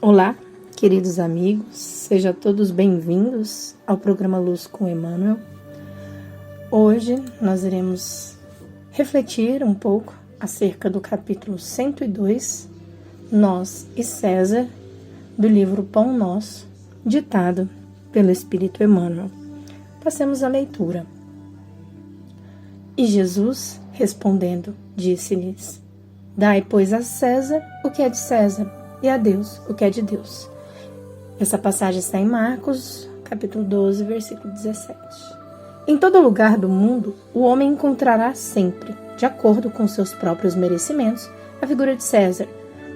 Olá, queridos amigos, sejam todos bem-vindos ao programa Luz com Emmanuel. Hoje nós iremos refletir um pouco acerca do capítulo 102, Nós e César, do livro Pão Nosso, ditado pelo Espírito Emmanuel. Passemos à leitura. E Jesus, respondendo, disse-lhes: Dai, pois, a César o que é de César, e a Deus o que é de Deus. Essa passagem está em Marcos, capítulo 12, versículo 17. Em todo lugar do mundo, o homem encontrará sempre, de acordo com seus próprios merecimentos, a figura de César,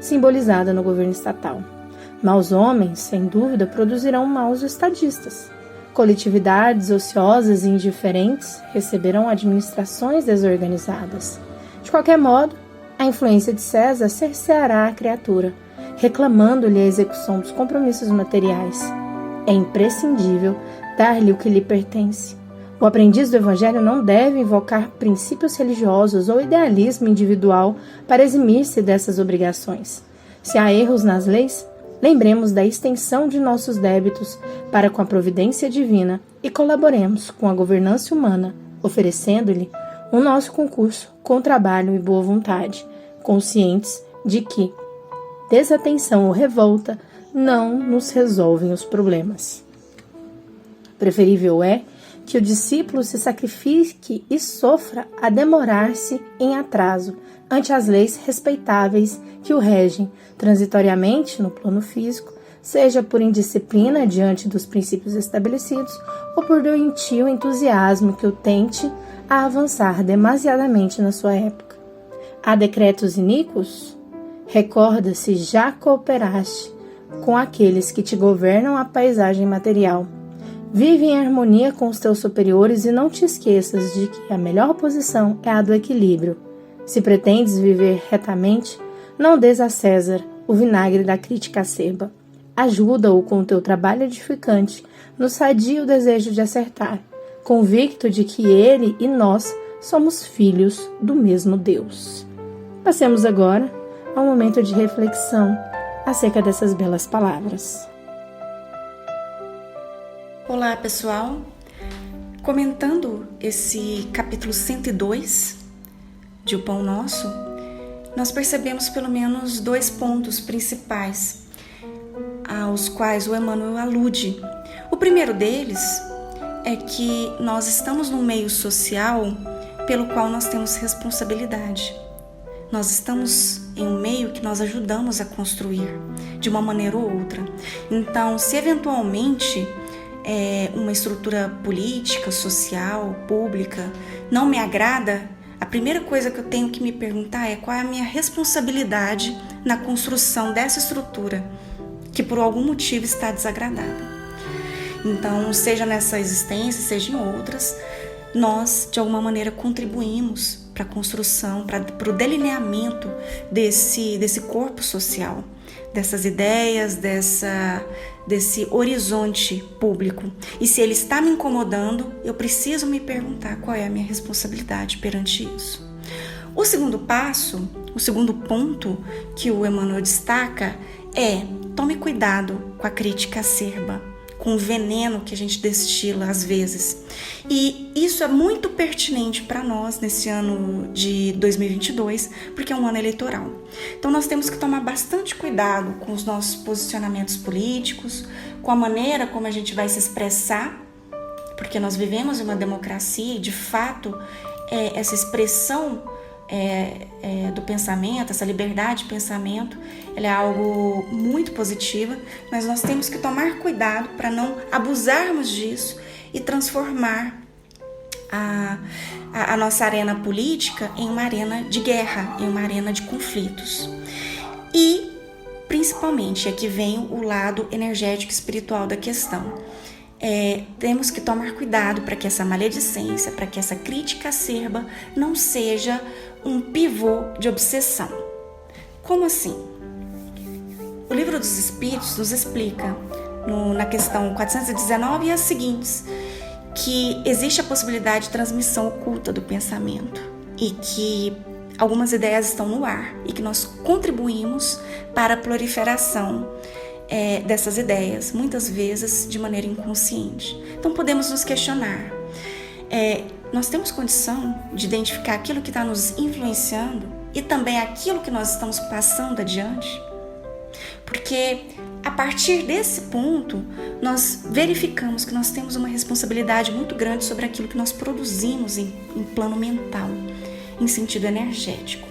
simbolizada no governo estatal. Maus homens, sem dúvida, produzirão maus estadistas. Coletividades ociosas e indiferentes receberão administrações desorganizadas. De qualquer modo, a influência de César cerceará a criatura, reclamando-lhe a execução dos compromissos materiais. É imprescindível dar-lhe o que lhe pertence. O aprendiz do Evangelho não deve invocar princípios religiosos ou idealismo individual para eximir-se dessas obrigações. Se há erros nas leis, lembremos da extensão de nossos débitos para com a providência divina e colaboremos com a governança humana, oferecendo-lhe o nosso concurso com trabalho e boa vontade, conscientes de que desatenção ou revolta não nos resolvem os problemas. Preferível é que o discípulo se sacrifique e sofra a demorar-se em atraso ante as leis respeitáveis que o regem transitoriamente no plano físico, seja por indisciplina diante dos princípios estabelecidos ou por doentio entusiasmo que o tente a avançar demasiadamente na sua época. Há decretos iníquos? Recorda se já cooperaste com aqueles que te governam a paisagem material. Vive em harmonia com os teus superiores e não te esqueças de que a melhor posição é a do equilíbrio. Se pretendes viver retamente, não dês a César o vinagre da crítica acerba. Ajuda-o com o teu trabalho edificante no sadio desejo de acertar, convicto de que ele e nós somos filhos do mesmo Deus. Passemos agora ao momento de reflexão acerca dessas belas palavras. Olá, pessoal! Comentando esse capítulo 102 de O Pão Nosso, nós percebemos pelo menos 2 pontos principais aos quais o Emmanuel alude. O primeiro deles é que nós estamos num meio social pelo qual nós temos responsabilidade. Nós estamos em um meio que nós ajudamos a construir de uma maneira ou outra. Então, se eventualmente uma estrutura política, social, pública não me agrada, a primeira coisa que eu tenho que me perguntar é qual é a minha responsabilidade na construção dessa estrutura que por algum motivo está desagradada. Então, seja nessa existência, seja em outras, nós de alguma maneira contribuímos para a construção, para o delineamento desse corpo social, dessas ideias, desse horizonte público. E se ele está me incomodando, eu preciso me perguntar qual é a minha responsabilidade perante isso. O segundo passo, o segundo ponto que o Emmanuel destaca é: tome cuidado com a crítica acerba, com o veneno que a gente destila às vezes. E isso é muito pertinente para nós nesse ano de 2022, porque é um ano eleitoral. Então nós temos que tomar bastante cuidado com os nossos posicionamentos políticos, com a maneira como a gente vai se expressar, porque nós vivemos em uma democracia e, de fato, essa expressão do pensamento, essa liberdade de pensamento, ela é algo muito positiva, mas nós temos que tomar cuidado para não abusarmos disso e transformar a nossa arena política em uma arena de guerra, em uma arena de conflitos. E, principalmente, aqui vem o lado energético e espiritual da questão. Temos que tomar cuidado para que essa maledicência, para que essa crítica acerba não seja um pivô de obsessão. Como assim? O Livro dos Espíritos nos explica na questão 419 e as seguintes, que existe a possibilidade de transmissão oculta do pensamento e que algumas ideias estão no ar e que nós contribuímos para a proliferação dessas ideias, muitas vezes de maneira inconsciente. Então podemos nos questionar, nós temos condição de identificar aquilo que está nos influenciando e também aquilo que nós estamos passando adiante? Porque a partir desse ponto, nós verificamos que nós temos uma responsabilidade muito grande sobre aquilo que nós produzimos em plano mental, em sentido energético.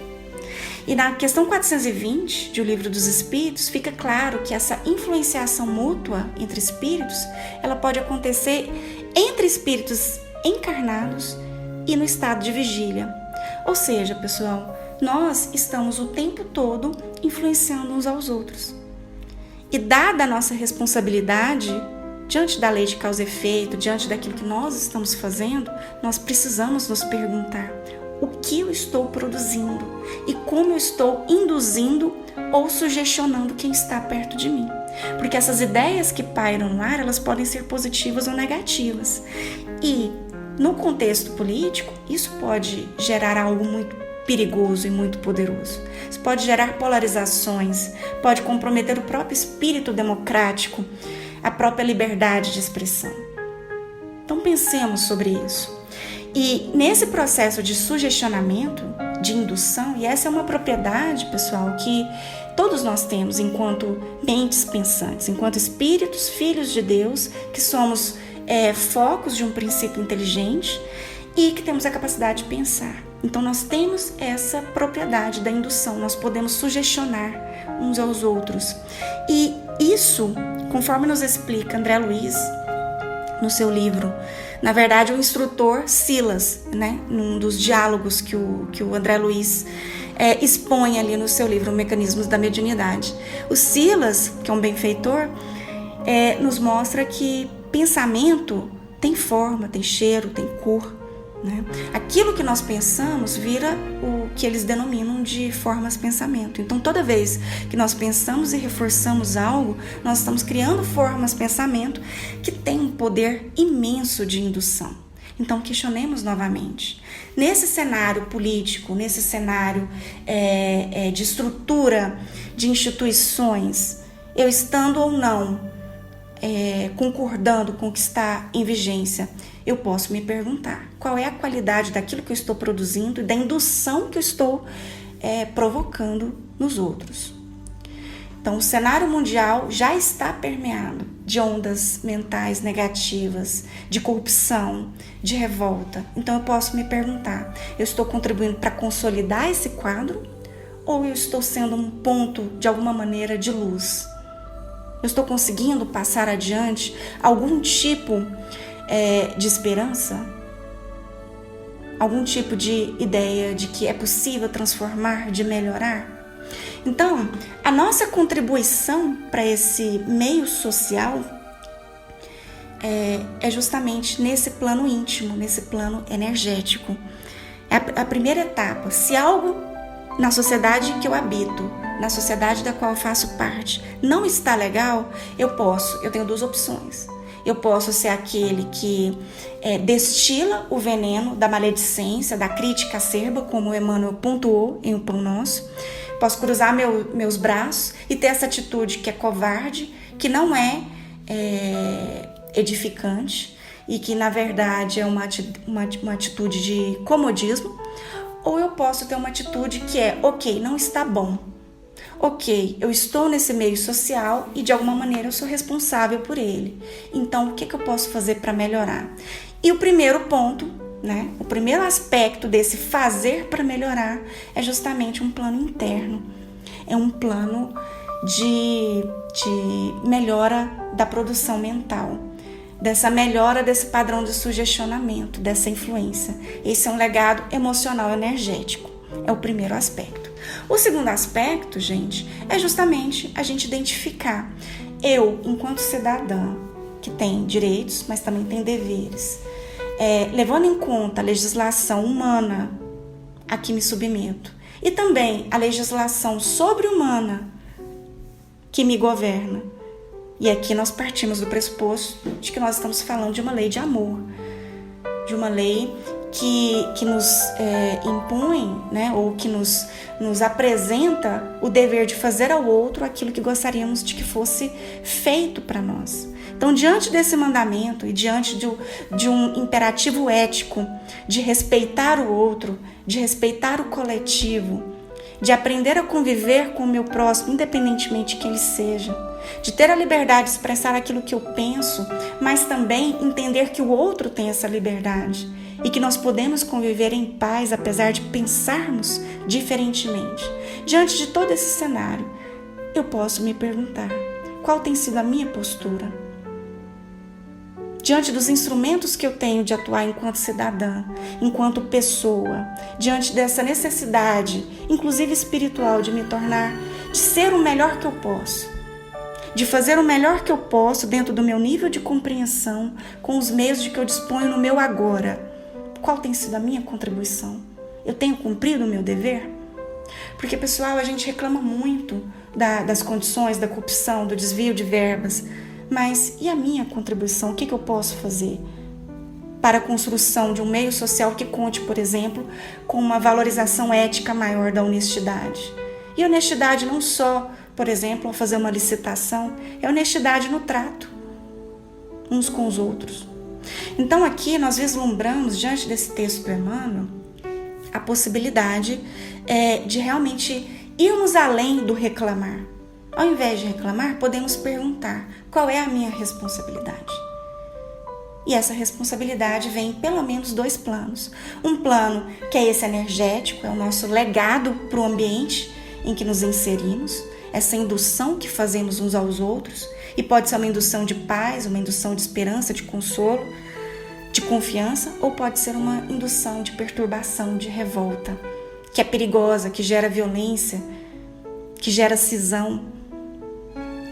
E na questão 420 de O Livro dos Espíritos, fica claro que essa influenciação mútua entre espíritos, ela pode acontecer entre espíritos encarnados e no estado de vigília. Ou seja, pessoal, nós estamos o tempo todo influenciando uns aos outros. E dada a nossa responsabilidade, diante da lei de causa e efeito, diante daquilo que nós estamos fazendo, nós precisamos nos perguntar: o que eu estou produzindo e como eu estou induzindo ou sugestionando quem está perto de mim? Porque essas ideias que pairam no ar, elas podem ser positivas ou negativas. E no contexto político, isso pode gerar algo muito perigoso e muito poderoso. Isso pode gerar polarizações, pode comprometer o próprio espírito democrático, a própria liberdade de expressão. Então pensemos sobre isso. E nesse processo de sugestionamento, de indução, e essa é uma propriedade, pessoal, que todos nós temos enquanto mentes pensantes, enquanto espíritos, filhos de Deus, que somos focos de um princípio inteligente e que temos a capacidade de pensar. Então nós temos essa propriedade da indução, nós podemos sugestionar uns aos outros. E isso, conforme nos explica André Luiz no seu livro, na verdade o instrutor Silas, num dos diálogos que o André Luiz expõe ali no seu livro, Mecanismos da Mediunidade. O Silas, que é um benfeitor, nos mostra que pensamento tem forma, tem cheiro, tem cor. Aquilo que nós pensamos vira o que eles denominam de formas pensamento. Então toda vez que nós pensamos e reforçamos algo, nós estamos criando formas pensamento que tem um poder imenso de indução. Então questionemos novamente. Nesse cenário político, nesse cenário de estrutura de instituições, eu estando ou não concordando com o que está em vigência, eu posso me perguntar qual é a qualidade daquilo que eu estou produzindo e da indução que eu estou provocando nos outros. Então, o cenário mundial já está permeado de ondas mentais negativas, de corrupção, de revolta. Então, eu posso me perguntar, eu estou contribuindo para consolidar esse quadro ou eu estou sendo um ponto, de alguma maneira, de luz? Eu estou conseguindo passar adiante algum tipo de esperança? Algum tipo de ideia de que é possível transformar, de melhorar? Então, a nossa contribuição para esse meio social é justamente nesse plano íntimo, nesse plano energético. É a primeira etapa. Se algo na sociedade que eu habito, na sociedade da qual eu faço parte, não está legal, eu tenho duas opções. Eu posso ser aquele que destila o veneno da maledicência, da crítica acerba, como o Emmanuel pontuou em O Pão Nosso. Posso cruzar meus braços e ter essa atitude que é covarde, que não é edificante e que, na verdade, é uma atitude de comodismo. Ou eu posso ter uma atitude que é, ok, não está bom. Ok, eu estou nesse meio social e de alguma maneira eu sou responsável por ele. Então, o que eu posso fazer para melhorar? E o primeiro ponto, o primeiro aspecto desse fazer para melhorar é justamente um plano interno. É um plano de melhora da produção mental, dessa melhora desse padrão de sugestionamento, dessa influência. Esse é um legado emocional energético. É o primeiro aspecto. O segundo aspecto, gente, é justamente a gente identificar eu, enquanto cidadã, que tem direitos, mas também tem deveres, levando em conta a legislação humana a que me submeto e também a legislação sobre-humana que me governa. E aqui nós partimos do pressuposto de que nós estamos falando de uma lei de amor. de uma lei que nos impõe, né, ou que nos apresenta o dever de fazer ao outro aquilo que gostaríamos de que fosse feito para nós. Então, diante desse mandamento e diante de um imperativo ético de respeitar o outro, de respeitar o coletivo, de aprender a conviver com o meu próximo, independentemente de quem ele seja, de ter a liberdade de expressar aquilo que eu penso, mas também entender que o outro tem essa liberdade e que nós podemos conviver em paz apesar de pensarmos diferentemente. Diante de todo esse cenário, eu posso me perguntar: qual tem sido a minha postura? Diante dos instrumentos que eu tenho de atuar enquanto cidadã, enquanto pessoa, diante dessa necessidade, inclusive espiritual, de me tornar, de ser o melhor que eu posso, de fazer o melhor que eu posso dentro do meu nível de compreensão, com os meios de que eu disponho no meu agora, qual tem sido a minha contribuição? Eu tenho cumprido o meu dever? Porque, pessoal, a gente reclama muito das condições, da corrupção, do desvio de verbas, mas e a minha contribuição? O que eu posso fazer para a construção de um meio social que conte, por exemplo, com uma valorização ética maior da honestidade? E honestidade não só, por exemplo, ao fazer uma licitação, é honestidade no trato uns com os outros. Então aqui nós vislumbramos, diante desse texto do Emmanuel, a possibilidade de realmente irmos além do reclamar. Ao invés de reclamar, podemos perguntar: qual é a minha responsabilidade? E essa responsabilidade vem em pelo menos 2 planos. Um plano que é esse energético, é o nosso legado para o ambiente em que nos inserimos, essa indução que fazemos uns aos outros, e pode ser uma indução de paz, uma indução de esperança, de consolo, de confiança, ou pode ser uma indução de perturbação, de revolta, que é perigosa, que gera violência, que gera cisão,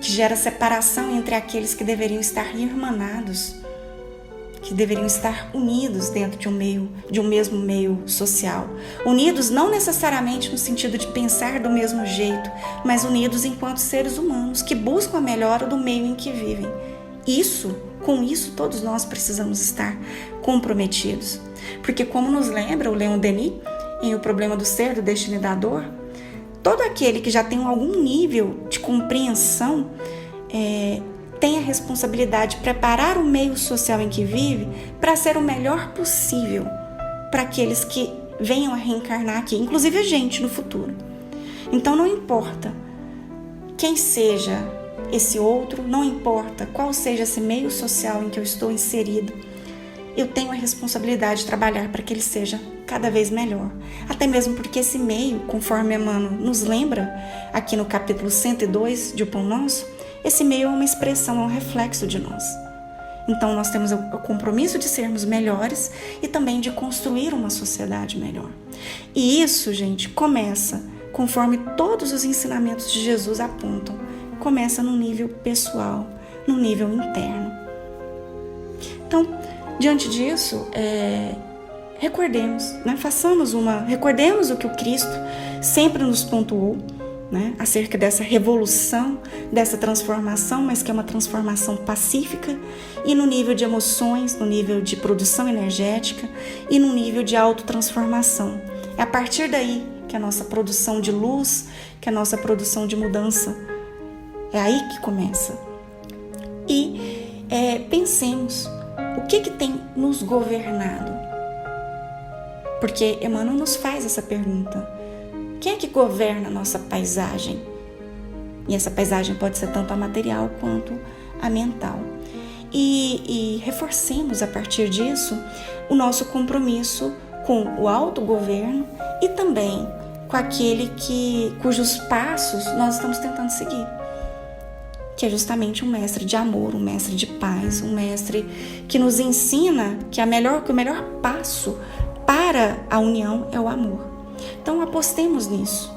que gera separação entre aqueles que deveriam estar irmanados, que deveriam estar unidos dentro de um mesmo meio social. Unidos não necessariamente no sentido de pensar do mesmo jeito, mas unidos enquanto seres humanos que buscam a melhora do meio em que vivem. Com isso todos nós precisamos estar comprometidos. Porque, como nos lembra o Leon Denis, em O Problema do Ser, do Destino e da Dor, todo aquele que já tem algum nível de compreensão tem a responsabilidade de preparar o meio social em que vive para ser o melhor possível para aqueles que venham a reencarnar aqui, inclusive a gente no futuro. Então não importa quem seja esse outro, não importa qual seja esse meio social em que eu estou inserido, eu tenho a responsabilidade de trabalhar para que ele seja cada vez melhor. Até mesmo porque esse meio, conforme Emmanuel nos lembra, aqui no capítulo 102 de O Pão Nosso, esse meio é uma expressão, é um reflexo de nós. Então nós temos o compromisso de sermos melhores e também de construir uma sociedade melhor. E isso, gente, começa, conforme todos os ensinamentos de Jesus apontam, começa no nível pessoal, no nível interno. Então, diante disso, recordemos, né? Recordemos o que o Cristo sempre nos pontuou, né? Acerca dessa revolução, dessa transformação, mas que é uma transformação pacífica, e no nível de emoções, no nível de produção energética e no nível de autotransformação. É a partir daí que a nossa produção de luz, que a nossa produção de mudança, é aí que começa. E pensemos, o que tem nos governado? Porque Emmanuel nos faz essa pergunta: quem é que governa a nossa paisagem? E essa paisagem pode ser tanto a material quanto a mental. E reforcemos a partir disso o nosso compromisso com o autogoverno e também com aquele cujos passos nós estamos tentando seguir, que é justamente um mestre de amor, um mestre de paz, um mestre que nos ensina que o melhor passo para a união é o amor. Então apostemos nisso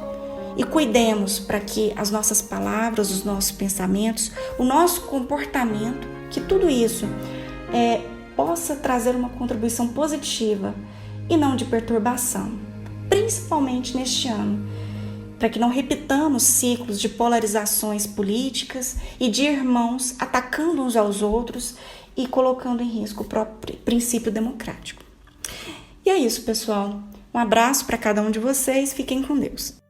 e cuidemos para que as nossas palavras, os nossos pensamentos, o nosso comportamento, que tudo isso possa trazer uma contribuição positiva e não de perturbação, principalmente neste ano, para que não repitamos ciclos de polarizações políticas e de irmãos atacando uns aos outros e colocando em risco o próprio princípio democrático. E é isso, pessoal. Um abraço para cada um de vocês. Fiquem com Deus.